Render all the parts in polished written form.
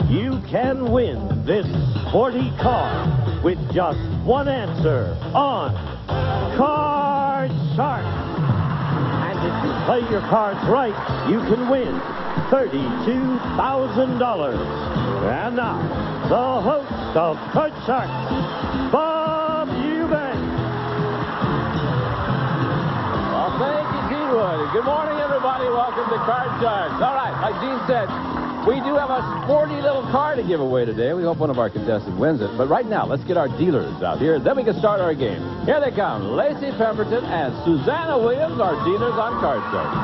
You can win this sporty car with just one answer on Card Shark. And if you play your cards right, you can win $32,000. And now, the host of Card Shark, Bob Eubank. Well, thank you, Gene Wood. Good morning, everybody. Welcome to Card Sharks. All right, like Gene said, we do have a sporty little car to give away today. We hope one of our contestants wins it. But right now, let's get our dealers out here. Then we can start our game. Here they come. Lacey Pemberton and Susanna Williams, our dealers on Card Sharks.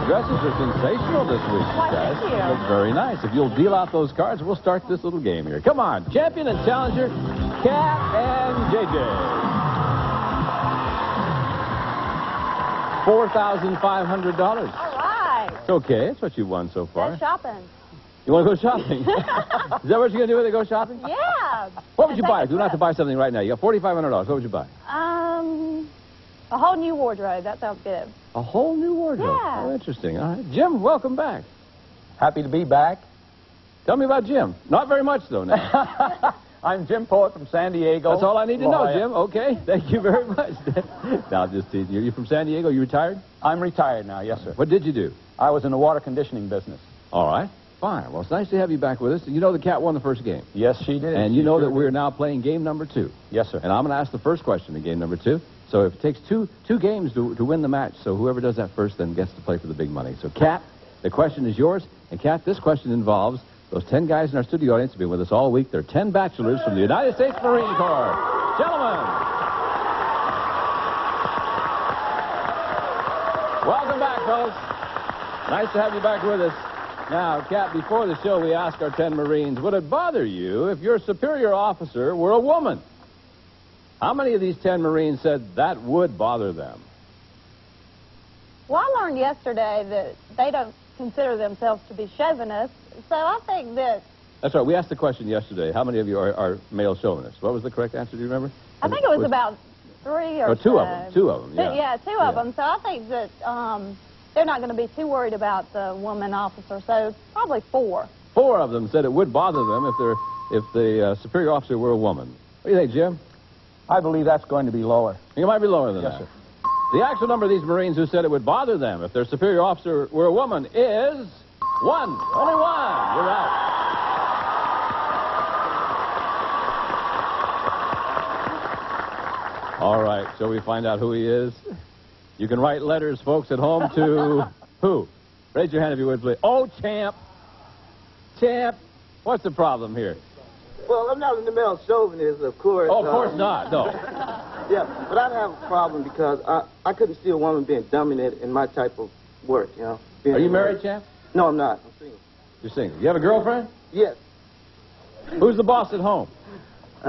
Dresses are sensational this week, guys. Thank you. Looks very nice. If you'll deal out those cards, we'll start this little game here. Come on, champion and challenger, Kat and JJ. $4,500. All right. It's okay. It's what you've won so far. Go shopping. You want to go shopping? Is that what you're going to do when they go shopping? Yeah. What would you buy? If you don't have to buy something right now, you got $4,500. What would you buy? A whole new wardrobe. That sounds good. A whole new wardrobe. Yeah. Oh, interesting. All right. Jim, welcome back. Happy to be back. Tell me about Jim. Not very much, though, now. I'm Jim Poet from San Diego. That's all I need to La know, Jolla. Jim. Okay. Thank you very much. Now, I'm just teasing you. You're from San Diego? You retired? I'm retired now, yes, sir. What did you do? I was in the water conditioning business. All right. Fine. Well, it's nice to have you back with us. You know the Cat won the first game. Yes, she did. And you know that we're now playing game number 2. Yes, sir. And I'm going to ask the first question in game number 2. So if it takes two games to win the match, so whoever does that first then gets to play for the big money. So, Kat, the question is yours. And, Kat, this question involves those 10 guys in our studio audience who've been with us all week. They're 10 bachelors from the United States Marine Corps. Gentlemen. Welcome back, folks. Nice to have you back with us. Now, Kat, before the show, we asked our 10 Marines, would it bother you if your superior officer were a woman? How many of these 10 Marines said that would bother them? Well, I learned yesterday that they don't consider themselves to be chauvinists, so I think that... That's right. We asked the question yesterday. How many of you are male chauvinists? What was the correct answer? Do you remember? I think it was about 3 or 2 so. of them. 2 of them, yeah. Yeah, 2 of them. So I think that they're not going to be too worried about the woman officer, so probably 4. 4 of them said it would bother them if the superior officer were a woman. What do you think, Jim? I believe that's going to be lower. You might be lower than that. Yes, sir. The actual number of these Marines who said it would bother them if their superior officer were a woman is 1. Only 1. You're out. All right. Shall we find out who he is? You can write letters, folks, at home to who? Raise your hand if you would, please. Oh, Champ. Champ. What's the problem here? Well, I'm not in the male chauvinist, of course. Oh, of course not. No. Yeah, but I have a problem because I couldn't see a woman being dominant in my type of work, you know. Are you married, Champ? No, I'm not. I'm single. You're single. You have a girlfriend? Yes. Who's the boss at home? I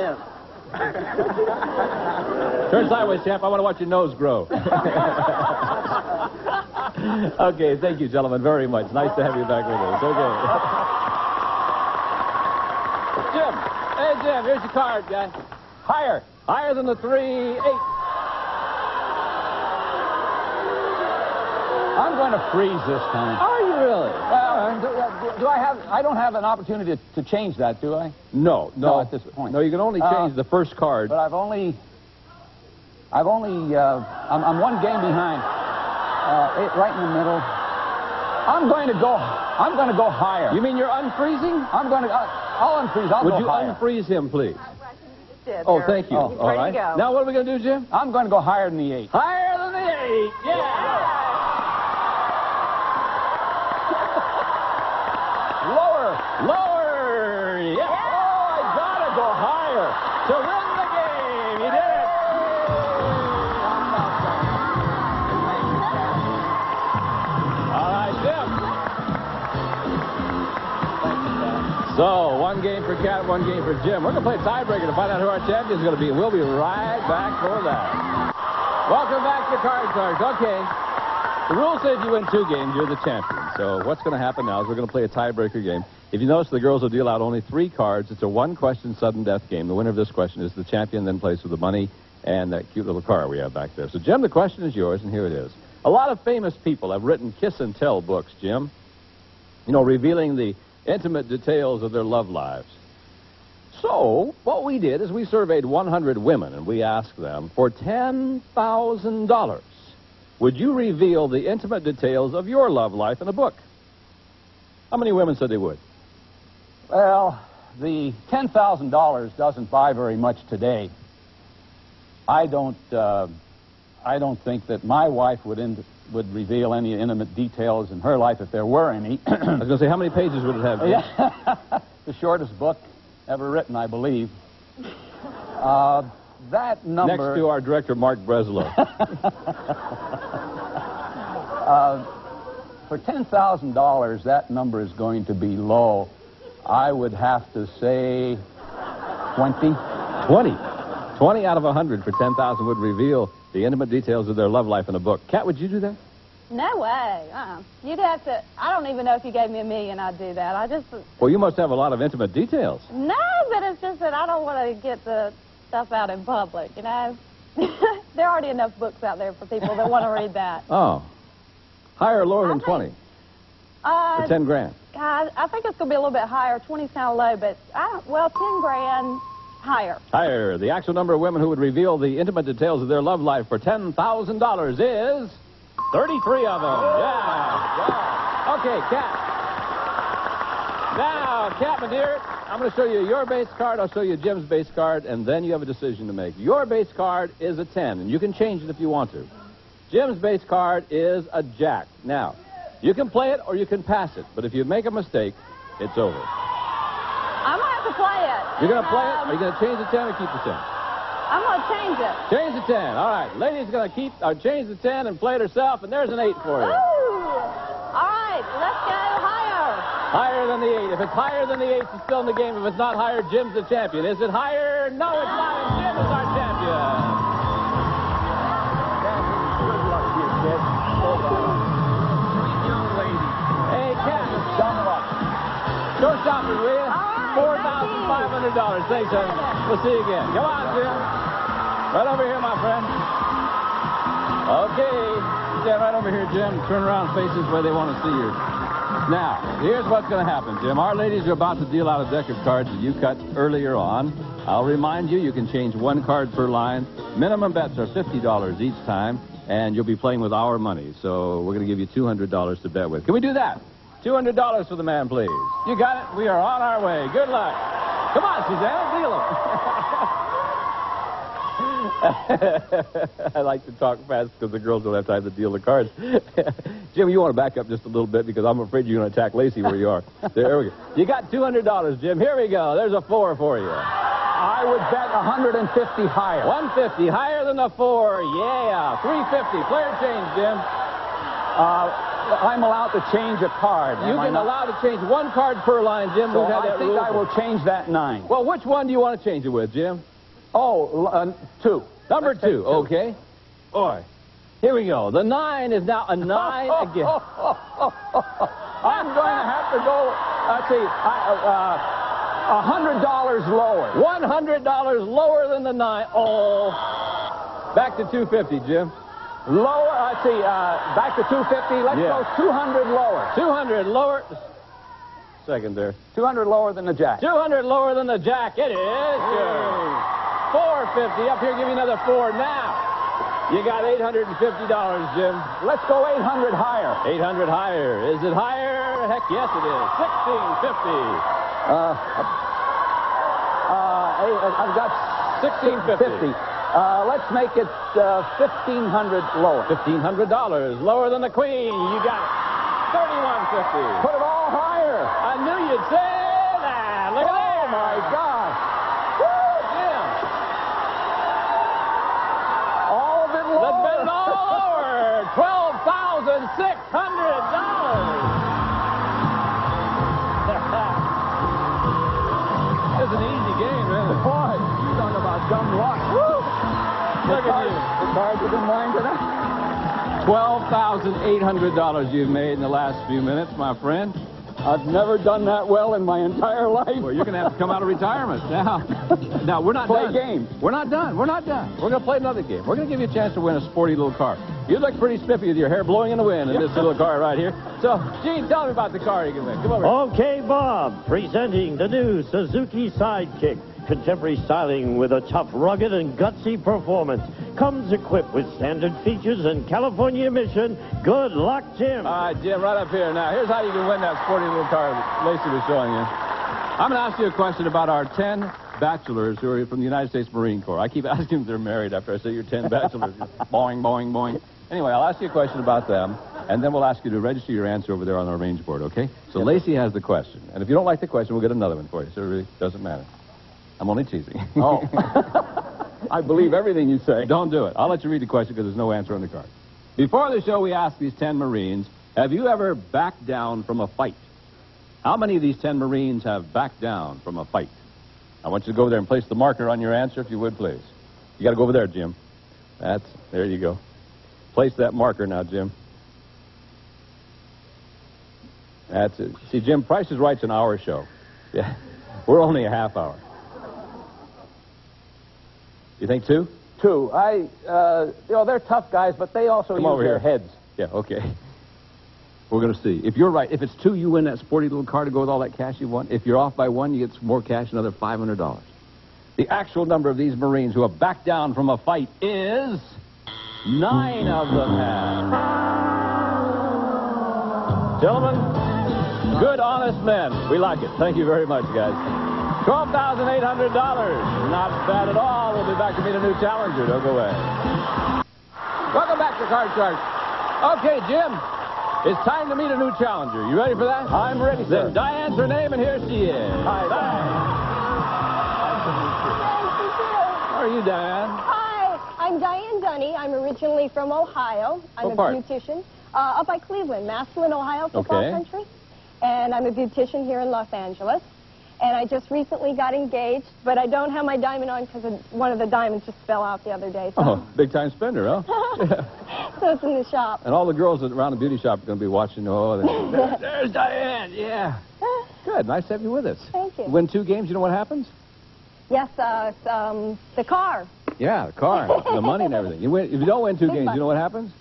am. Turn sideways, Champ. I want to watch your nose grow. Okay, thank you, gentlemen, very much. Nice to have you back with us. Okay. Jim. Hey, Jim, here's your card, guy. Higher. Higher than the 3-8. I'm going to freeze this time. Are you really? Well, I don't have an opportunity to change that, do I? No, at this point. No, you can only change the first card. But I'm 1 game behind. 8 right in the middle. I'm going to go higher. You mean you're unfreezing? I'll unfreeze. I'll Would go you higher. unfreeze him, please? Did Oh, there. thank you. Oh. All right. Ready to go. Now, what are we going to do, Jim? I'm going to go higher than the 8. Higher than the 8. Yeah. Lower. Yeah. Oh, I got to go higher to win the game. You did it. All right, Jim. So, 1 game for Kat, 1 game for Jim. We're going to play tiebreaker to find out who our champion is going to be, and we'll be right back for that. Welcome back to Card Sharks. Okay. The rule says you win 2 games, you're the champion. So what's going to happen now is we're going to play a tiebreaker game. If you notice, the girls will deal out only 3 cards. It's a 1-question sudden death game. The winner of this question is the champion, then plays for the money. and that cute little car we have back there. So, Jim, the question is yours, and here it is. A lot of famous people have written kiss and tell books, Jim, you know, revealing the intimate details of their love lives. So, what we did is we surveyed 100 women, and we asked them, for $10,000, would you reveal the intimate details of your love life in a book? How many women said they would? Well, the $10,000 doesn't buy very much today. I don't think that my wife would reveal any intimate details in her life if there were any. I was going to say, how many pages would it have? Jim? Yeah. The shortest book ever written, I believe. That number... Next to our director, Mark Breslow. For $10,000, that number is going to be low. I would have to say 20. 20. 20 out of 100 for $10,000 would reveal the intimate details of their love life in a book. Kat, would you do that? No way. You'd have to... I don't even know if you gave me $1 million, I'd do that. I just... Well, you must have a lot of intimate details. No, but it's just that I don't want to get the stuff out in public, you know? There are already enough books out there for people that want to read that. Oh. Higher or lower than 20? For 10 grand? I think it's going to be a little bit higher. 20 sound low, but 10 grand higher. Higher. The actual number of women who would reveal the intimate details of their love life for $10,000 is 33 of them. Yeah. Okay, Kat. Now, Kat, my dear, I'm going to show you your base card. I'll show you Jim's base card, and then you have a decision to make. Your base card is a 10, and you can change it if you want to. Jim's base card is a jack. Now, you can play it or you can pass it, but if you make a mistake, it's over. I'm going to have to play it. You're going to play it? Are you going to change the 10 or keep the 10? I'm going to change it. Change the 10. All right. Lady's going to change the 10 and play it herself, and there's an 8 for you. Ooh. All right, let's go higher. Higher than the 8. If it's higher than the 8, she's still in the game. If it's not higher, Jim's the champion. Is it higher? No, it's not. And Jim is our champion. Good luck to you, kid. Sweet young lady. Hey, Kat. Short shoppers, will you? $4,500. Thanks, honey. We'll see you again. Come on, Jim. Right over here, my friend. Okay. Stand right over here, Jim. Turn around, faces where they want to see you. Now, here's what's going to happen, Jim. Our ladies are about to deal out a deck of cards that you cut earlier on. I'll remind you, you can change one card per line. Minimum bets are $50 each time, and you'll be playing with our money. So we're going to give you $200 to bet with. Can we do that? $200 for the man, please. You got it? We are on our way. Good luck. Come on, Susanna, deal them. I like to talk fast because the girls don't have time to deal the cards. Jim, you want to back up just a little bit because I'm afraid you're going to attack Lacey where you are. There we go. You got $200, Jim. Here we go. There's a 4 for you. I would bet 150 higher. 150, higher than the 4. Yeah. 350. Player change, Jim. I'm allowed to change a card. You've been allowed to change one card per line, Jim. So I think I will change that 9. Well, which one do you want to change it with, Jim? Oh, 2. Number 2, okay. Boy, here we go. The 9 is now a 9 again. I'm going to have to go, let's see, $100 lower. $100 lower than the 9. Oh. Back to 250, Jim. Lower, let's see, back to 250. Let's go 200 lower. 200 lower. Second there. 200 lower than the jack. 200 lower than the jack. It is. 450. Up here, give me another 4 now. You got $850, Jim. Let's go 800 higher. 800 higher. Is it higher? Heck, yes, it is. 1650. I've got 1650. Let's make it 1,500 lower. $1,500 lower than the queen. You got it. 3150. Put it all higher. I knew you'd say that. Look at that. Oh, my God. Woo, Jim. All of it lower. Let's bet it all lower. $12,600. It's an easy game, really. Boy, you talk about dumb luck. Woo. Look at you. The cards have been lying tonight. $12,800 you've made in the last few minutes, my friend. I've never done that well in my entire life. Well, you're going to have to come out of retirement. Now we're not Play done. games. We're not done. We're not done. We're going to play another game. We're going to give you a chance to win a sporty little car. You look pretty spiffy with your hair blowing in the wind in this little car right here. So, Gene, tell me about the car you can win. Come over here. Okay, Bob, presenting the new Suzuki Sidekick. Contemporary styling with a tough, rugged, and gutsy performance. Comes equipped with standard features and California emission. Good luck, Jim. All right, Jim, right up here. Now, here's how you can win that sporty little car that Lacey was showing you. I'm going to ask you a question about our 10 bachelors who are from the United States Marine Corps. I keep asking if they're married after I say you're 10 bachelors. Boing, boing, boing. Anyway, I'll ask you a question about them, and then we'll ask you to register your answer over there on the range board, okay? So Lacey has the question. And if you don't like the question, we'll get another one for you, so it really doesn't matter. I'm only teasing. Oh. I believe everything you say. Don't do it. I'll let you read the question because there's no answer on the card. Before the show, we asked these 10 Marines, have you ever backed down from a fight? How many of these 10 Marines have backed down from a fight? I want you to go over there and place the marker on your answer, if you would, please. You got to go over there, Jim. There you go. Place that marker now, Jim. That's it. See, Jim, Price is Right's an hour show. Yeah. We're only a half hour. You think 2? 2. They're tough guys, but they also use their heads. Yeah, okay. We're going to see. If you're right, if it's 2, you win that sporty little car to go with all that cash you won. If you're off by 1, you get some more cash, another $500. The actual number of these Marines who have backed down from a fight is 9 of them have. Gentlemen, good, honest men. We like it. Thank you very much, guys. $12,800. Not bad at all. We'll be back to meet a new challenger. Don't go away. Welcome back to Card Shark. Okay, Jim. It's time to meet a new challenger. You ready for that? I'm ready, sir. Then Diane's her name, and here she is. Hi, Diane. How are you, Diane? Hi, I'm Diane Dunny. I'm originally from Ohio. I'm What a part? beautician. Up by Cleveland, Massillon, Ohio, football Okay. country. And I'm a beautician here in Los Angeles. And I just recently got engaged, but I don't have my diamond on because one of the diamonds just fell out the other day. So, Oh, big-time spender, huh? so it's in the shop. And all the girls around the beauty shop are going to be watching. Oh, there's Diane. Yeah. Good. Nice to have you with us. Thank you. You win 2 games, you know what happens? Yes, the car. Yeah, the car, the money and everything. You win. If you don't win 2 games, you know what happens?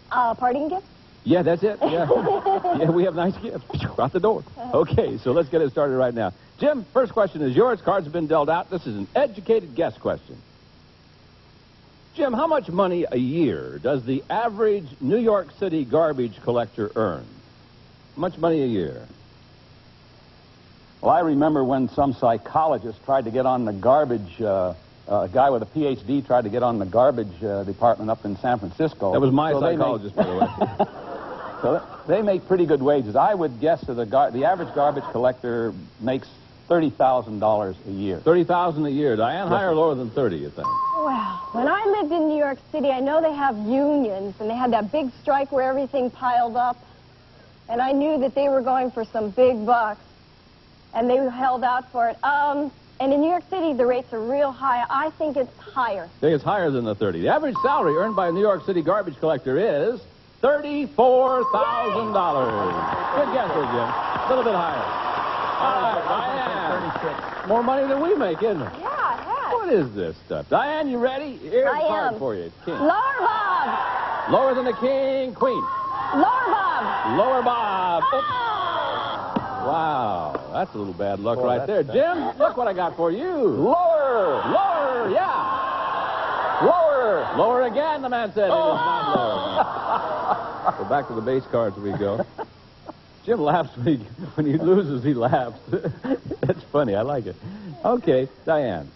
Parting gift? Yeah, that's it. Yeah. Yeah, we have nice gifts. Out the door. Okay, so let's get it started right now. Jim, first question is yours. Cards have been dealt out. This is an educated guess question. Jim, how much money a year does the average New York City garbage collector earn? How much money a year? Well, I remember when some psychologist tried to get on the garbage, a guy with a Ph.D. tried to get on the garbage department up in San Francisco. That was my So psychologist, by the way. So they make pretty good wages. I would guess that the average garbage collector makes $30,000 a year. $30,000 a year. Diane, higher or lower than 30, you think? Well, when I lived in New York City, I know they have unions, and they had that big strike where everything piled up. And I knew that they were going for some big bucks, and they held out for it. And in New York City, the rates are real high. I think it's higher. I think it's higher than the 30. The average salary earned by a New York City garbage collector is $34,000. Good guess, Jim. A little bit higher. All right, Diane. 36. More money than we make, isn't it? Yeah, it has. What is this stuff? Diane, you ready? Here's I a card am. for you. It's king. Lower Bob! Lower than the king, queen. Lower Bob! Lower Bob. Oops. Oh! Wow, that's a little bad luck Boy, right there. that's Jim, look what I got for you. Lower! Lower, yeah. Lower! Lower again, the man said. It is not lower. So back to the base cards we go. Jim laughs when he loses, he laughs. That's funny. I like it. Okay, Diane.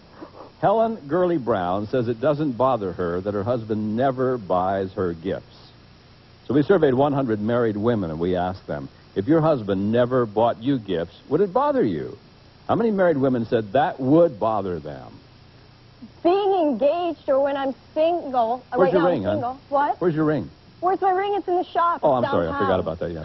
Helen Gurley Brown says it doesn't bother her that her husband never buys her gifts. So we surveyed 100 married women, and we asked them, if your husband never bought you gifts, would it bother you? How many married women said that would bother them? Being engaged or when I'm single. Where's right your now ring, I'm single. hon? What? Where's your ring? Where's my ring? It's in the shop. Oh, It's I'm sorry. I forgot downtown. about that, yeah.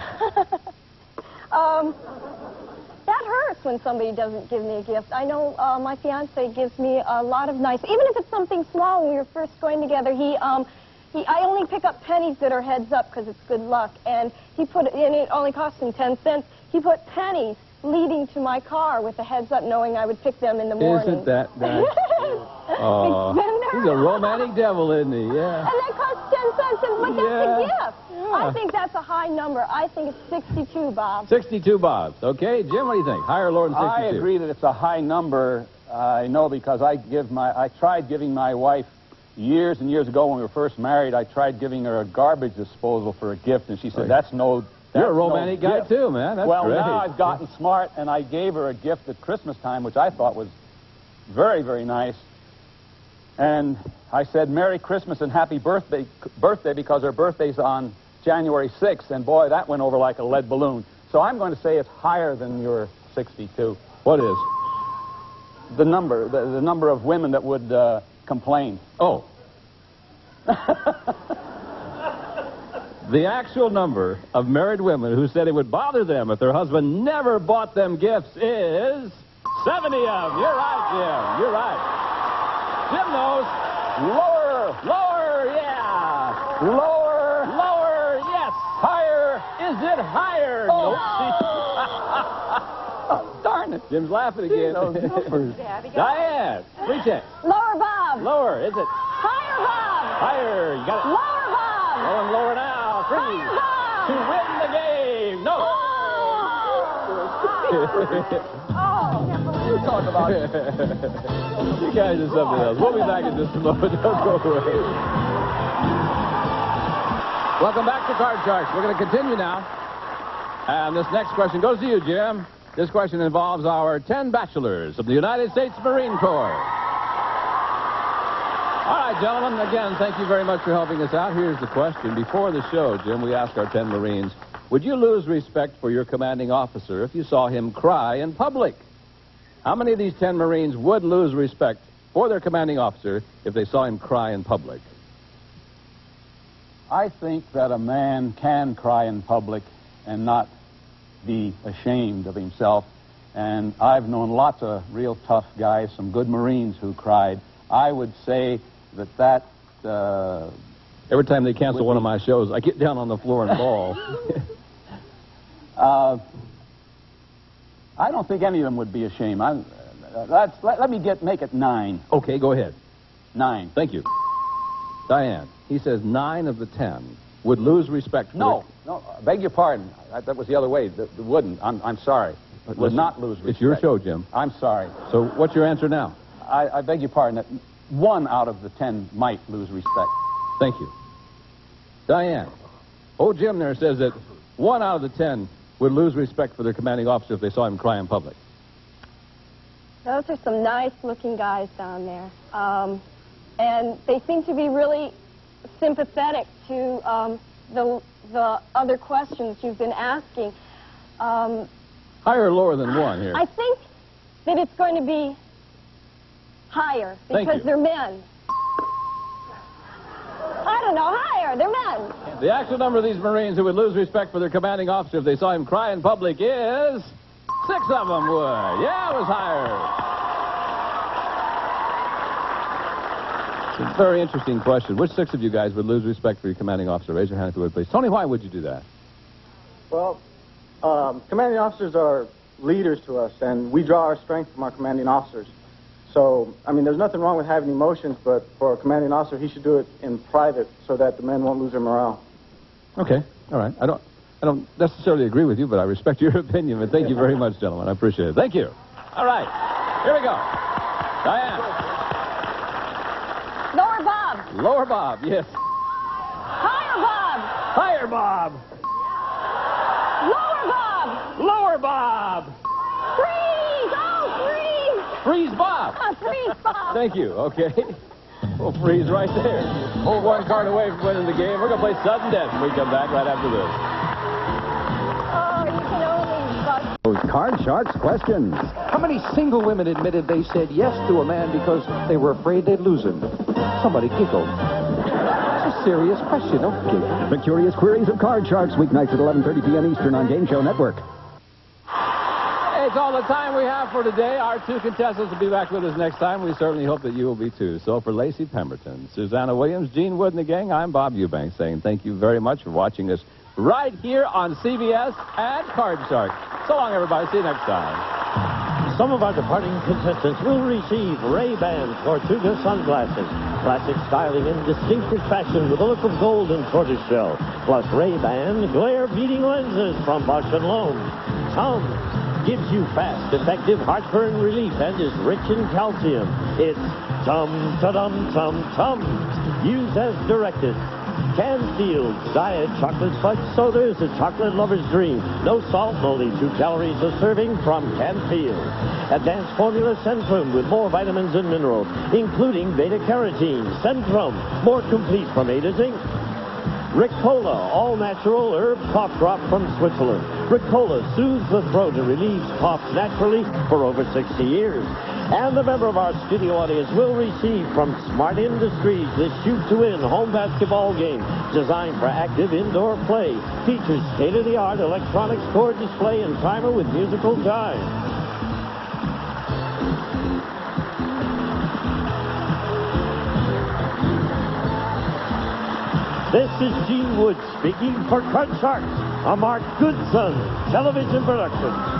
That hurts when somebody doesn't give me a gift. I know my fiance gives me a lot of nice, even if it's something small. When we were first going together, he I only pick up pennies that are heads up because it's good luck. And it only cost him 10 cents. He put pennies leading to my car with the heads up, knowing I would pick them in the morning. Isn't that nice? Oh, he's a romantic devil, isn't he? Yeah. And that costs 10 cents, but that's a gift. Yeah. I think that's a high number. I think it's 62, Bob. 62 bobs. Okay, Jim, what do you think? Higher or lower than 62? I agree that it's a high number. I know because I tried giving my wife years and years ago when we were first married. I tried giving her a garbage disposal for a gift, and she said, "That's no." You're a romantic guy gift. too, man. That's well, great. now I've gotten smart, and I gave her a gift at Christmas time, which I thought was very, very nice. And I said, "Merry Christmas and Happy Birthday," because her birthday's on January 6th, and boy, that went over like a lead balloon. So I'm going to say it's higher than your 62. What is? The number of women that would complain. Oh. The actual number of married women who said it would bother them if their husband never bought them gifts is 70 of. You're right, Jim. You're right. Jim knows. Lower, yeah. Lower, yes. Higher. Is it higher? Oh. Nope. Darn it. Jim's laughing again. Those numbers. Diane, recheck. Lower, Bob. Lower, is it? Higher, Bob. Higher. You got it. Lower, Bob. Going lower now. Freeze. Higher, Bob. To win the game. No. You talk about it. You guys are something else. We'll be back in just a moment. Don't go away. Welcome back to Card Sharks. We're going to continue now. And this next question goes to you, Jim. This question involves our 10 bachelors of the United States Marine Corps. All right, gentlemen, again, thank you very much for helping us out. Here's the question. Before the show, Jim, we asked our 10 Marines, would you lose respect for your commanding officer if you saw him cry in public? How many of these 10 Marines would lose respect for their commanding officer if they saw him cry in public? I think that a man can cry in public and not be ashamed of himself. And I've known lots of real tough guys, some good Marines who cried. I would say that every time they cancel one of my shows, I get down on the floor and bawl. I don't think any of them would be ashamed. Let me make it 9. Okay, go ahead. 9. Thank you. Diane, he says 9 of the 10 would lose respect for No, beg your pardon. That was the other way. They wouldn't. I'm sorry. Would not lose respect. It's your show, Jim. I'm sorry. So what's your answer now? I beg your pardon. That 1 out of the 10 might lose respect. Thank you. Diane, old Jim there says that 1 out of the 10 would lose respect for their commanding officer if they saw him cry in public. Those are some nice-looking guys down there. And they seem to be really sympathetic to the other questions you've been asking. Higher or lower than 1 here? I think that it's going to be higher because they're men. I don't know, higher. They're men. The actual number of these Marines who would lose respect for their commanding officer if they saw him cry in public is 6 of them would. Yeah, it was higher. It's a very interesting question. Which 6 of you guys would lose respect for your commanding officer? Raise your hand if you would, please. Tony, why would you do that? Well, commanding officers are leaders to us, and we draw our strength from our commanding officers. So, I mean, there's nothing wrong with having emotions, but for a commanding officer, he should do it in private so that the men won't lose their morale. Okay, all right. I don't necessarily agree with you, but I respect your opinion. But thank you very much, gentlemen. I appreciate it. Thank you. All right, here we go. Diane. Lower Bob. Lower Bob, yes. Higher Bob. Higher Bob. Lower Bob. Lower Bob. Freeze! Oh, freeze! Freeze Bob. Freeze Bob. Thank you. Okay. We'll freeze right there. Hold 1 card away from winning the game. We're going to play sudden death when we come back right after this. Oh, you can only bust. Those Card Sharks questions. How many single women admitted they said yes to a man because they were afraid they'd lose him? Somebody giggled. It's a serious question, don't giggle. The Curious Queries of Card Sharks, weeknights at 11:30 p.m. Eastern on Game Show Network. Hey, It's all the time we have for today. Our two contestants will be back with us next time. We certainly hope that you will be too. So for Lacey Pemberton, Susanna Williams, Gene Wood, and the gang, I'm Bob Eubanks saying thank you very much for watching us right here on CBS and Card Shark. So long, everybody. See you next time. Some of our departing contestants will receive Ray-Ban Tortuga sunglasses. Classic styling in distinctive fashion with a look of gold and tortoiseshell. Plus Ray-Ban glare-beating lenses from Bosch & Lomb. Tom gives you fast, effective heartburn relief and is rich in calcium. It's Tum-ta-dum-tum-tum. Use as directed. Canfield Diet Chocolate Fudge Soda is a chocolate lover's dream. No salt, only 2 calories a serving from Canfield. Advanced Formula Centrum with more vitamins and minerals, including beta-carotene. Centrum, more complete from A to Zinc. Ricola, all-natural herb cough drop from Switzerland. Ricola soothes the throat and relieves coughs naturally for over 60 years. And a member of our studio audience will receive from Smart Industries this shoot-to-win home basketball game designed for active indoor play. Features state-of-the-art electronic score display and timer with musical time. This is Gene Wood speaking for Card Sharks, a Mark Goodson television production.